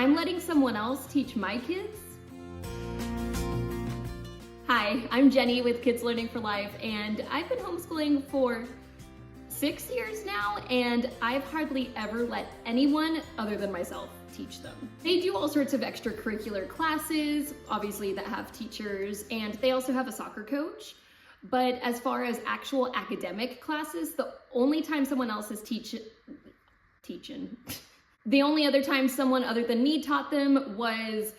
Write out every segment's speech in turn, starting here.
I'm letting someone else teach my kids. Hi, I'm Jenny with Kids Learning for Life, and I've been homeschooling for 6 years now, and I've hardly ever let anyone other than myself teach them. They do all sorts of extracurricular classes, obviously, that have teachers, and they also have a soccer coach. But as far as actual academic classes, the only time someone else is teaching, the only other time someone other than me taught them was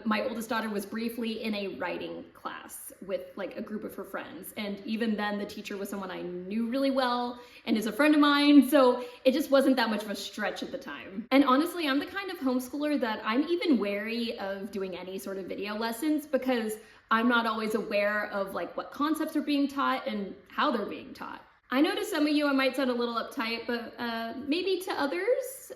my oldest daughter was briefly in a writing class with like a group of her friends. And even then the teacher was someone I knew really well and is a friend of mine. So it just wasn't that much of a stretch at the time. And honestly, I'm the kind of homeschooler that I'm even wary of doing any sort of video lessons because I'm not always aware of like what concepts are being taught and how they're being taught. I know to some of you I might sound a little uptight, but maybe to others,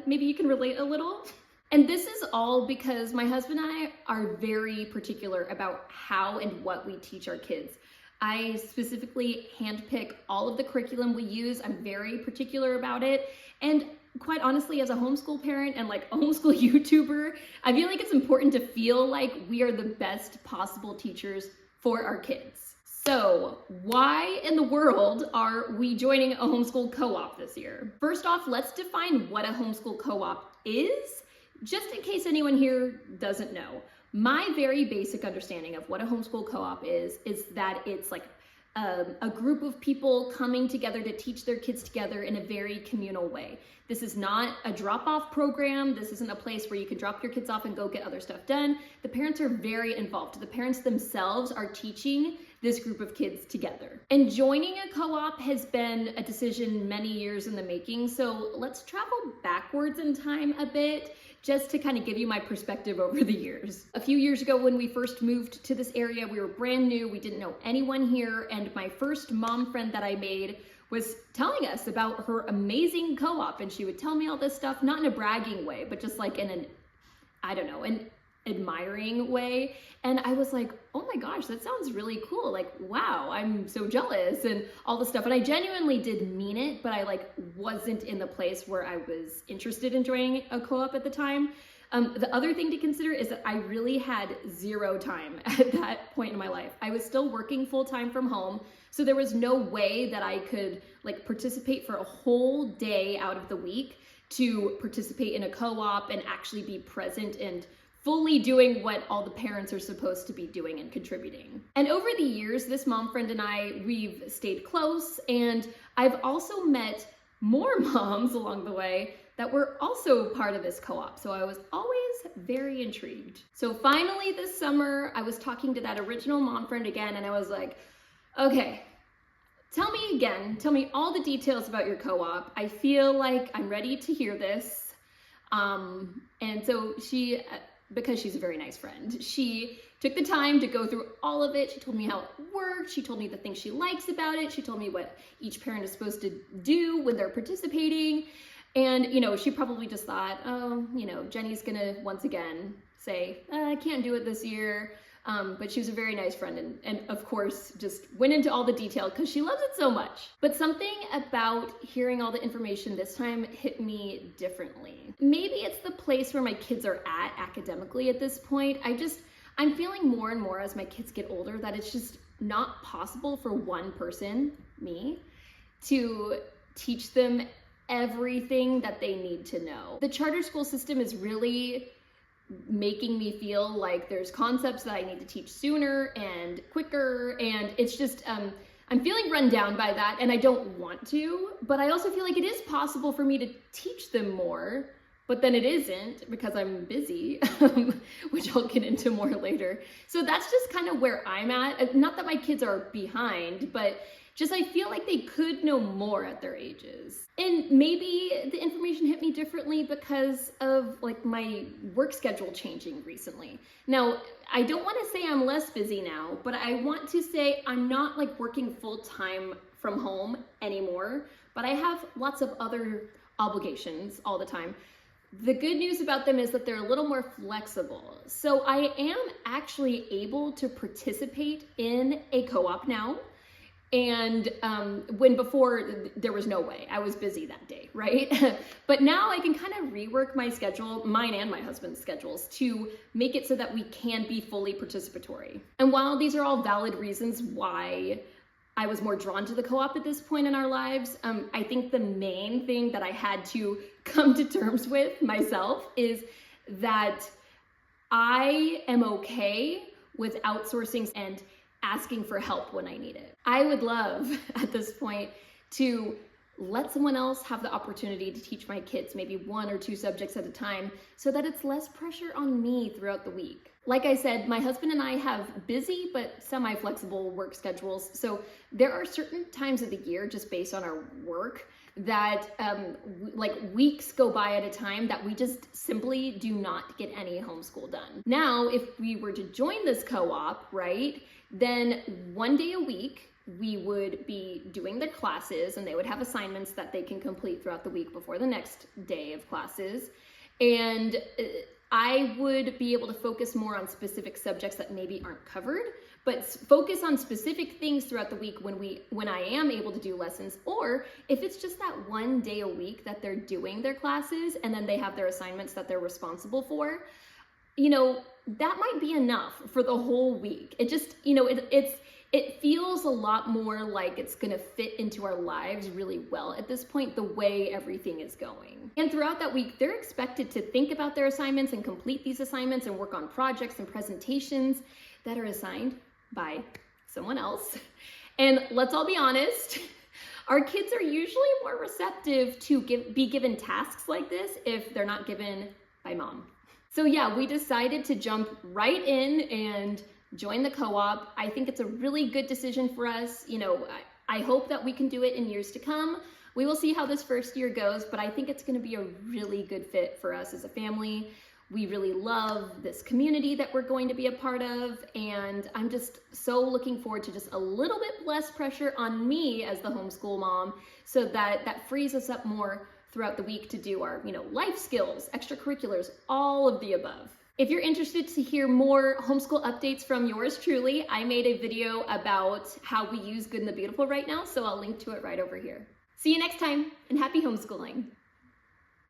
maybe you can relate a little. And this is all because my husband and I are very particular about how and what we teach our kids. I specifically handpick all of the curriculum we use. I'm very particular about it. And quite honestly, as a homeschool parent and like a homeschool YouTuber, I feel like it's important to feel like we are the best possible teachers for our kids. So why in the world are we joining a homeschool co-op this year? First off, let's define what a homeschool co-op is, just in case anyone here doesn't know. My very basic understanding of what a homeschool co-op is that it's like a group of people coming together to teach their kids together in a very communal way. This is not a drop-off program. This isn't a place where you can drop your kids off and go get other stuff done. The parents are very involved. The parents themselves are teaching this group of kids together. And joining a co-op has been a decision many years in the making. So let's travel backwards in time a bit, just to kind of give you my perspective over the years. A few years ago when we first moved to this area, we were brand new, we didn't know anyone here, and my first mom friend that I made was telling us about her amazing co-op, and she would tell me all this stuff, not in a bragging way, but just like in an admiring way. And I was like, oh my gosh, that sounds really cool. Like, wow, I'm so jealous and all this stuff. And I genuinely did mean it, but I like wasn't in the place where I was interested in joining a co-op at the time. The other thing to consider is that I really had zero time at that point in my life. I was still working full-time from home, so there was no way that I could like participate for a whole day out of the week to participate in a co-op and actually be present and fully doing what all the parents are supposed to be doing and contributing. And over the years, this mom friend and I, we've stayed close, and I've also met more moms along the way that were also part of this co-op. So I was always very intrigued. So finally this summer, I was talking to that original mom friend again, and I was like, okay, tell me again, tell me all the details about your co-op. I feel like I'm ready to hear this. And so she, because she's a very nice friend, she took the time to go through all of it. She told me how it worked. She told me the things she likes about it. She told me what each parent is supposed to do when they're participating. And, you know, she probably just thought, oh, you know, Jenny's gonna once again say, I can't do it this year. But she was a very nice friend and of course just went into all the detail because she loves it so much. But something about hearing all the information this time hit me differently. Maybe it's the place where my kids are at academically at this point. I'm feeling more and more as my kids get older that it's just not possible for one person, me, to teach them everything that they need to know. The charter school system is really making me feel like there's concepts that I need to teach sooner and quicker, and it's just I'm feeling run down by that, and I don't want to, but I also feel like it is possible for me to teach them more, but then it isn't because I'm busy, which I'll get into more later. So that's just kind of where I'm at. Not that my kids are behind, but just I feel like they could know more at their ages. And maybe the information hit me differently because of like my work schedule changing recently. Now, I don't want to say I'm less busy now, but I want to say I'm not like working full time from home anymore, but I have lots of other obligations all the time. The good news about them is that they're a little more flexible. So I am actually able to participate in a co-op now. And when before there was no way, I was busy that day, right? But now I can kind of rework my schedule, mine and my husband's schedules, to make it so that we can be fully participatory. And while these are all valid reasons why I was more drawn to the co-op at this point in our lives, I think the main thing that I had to come to terms with myself is that I am okay with outsourcing and asking for help when I need it. I would love at this point to let someone else have the opportunity to teach my kids maybe 1 or 2 subjects at a time so that it's less pressure on me throughout the week. Like I said, my husband and I have busy but semi-flexible work schedules. So there are certain times of the year, just based on our work, that like weeks go by at a time that we just simply do not get any homeschool done. Now, if we were to join this co-op, right, then 1 day a week, we would be doing the classes and they would have assignments that they can complete throughout the week before the next day of classes. And I would be able to focus more on specific subjects that maybe aren't covered, but focus on specific things throughout the week when I am able to do lessons, or if it's just that 1 day a week that they're doing their classes and then they have their assignments that they're responsible for, you know, that might be enough for the whole week. It just, you know, it feels a lot more like it's gonna fit into our lives really well at this point, the way everything is going. And throughout that week, they're expected to think about their assignments and complete these assignments and work on projects and presentations that are assigned by someone else. And let's all be honest, our kids are usually more receptive to be given tasks like this if they're not given by mom. So yeah, we decided to jump right in and join the co-op. I think it's a really good decision for us. You know, I hope that we can do it in years to come. We will see how this first year goes, but I think it's going to be a really good fit for us as a family. We really love this community that we're going to be a part of, and I'm just so looking forward to just a little bit less pressure on me as the homeschool mom, so that frees us up more throughout the week to do our, you know, life skills, extracurriculars, all of the above. If you're interested to hear more homeschool updates from yours truly, I made a video about how we use Good and the Beautiful right now, so I'll link to it right over here. See you next time, and happy homeschooling.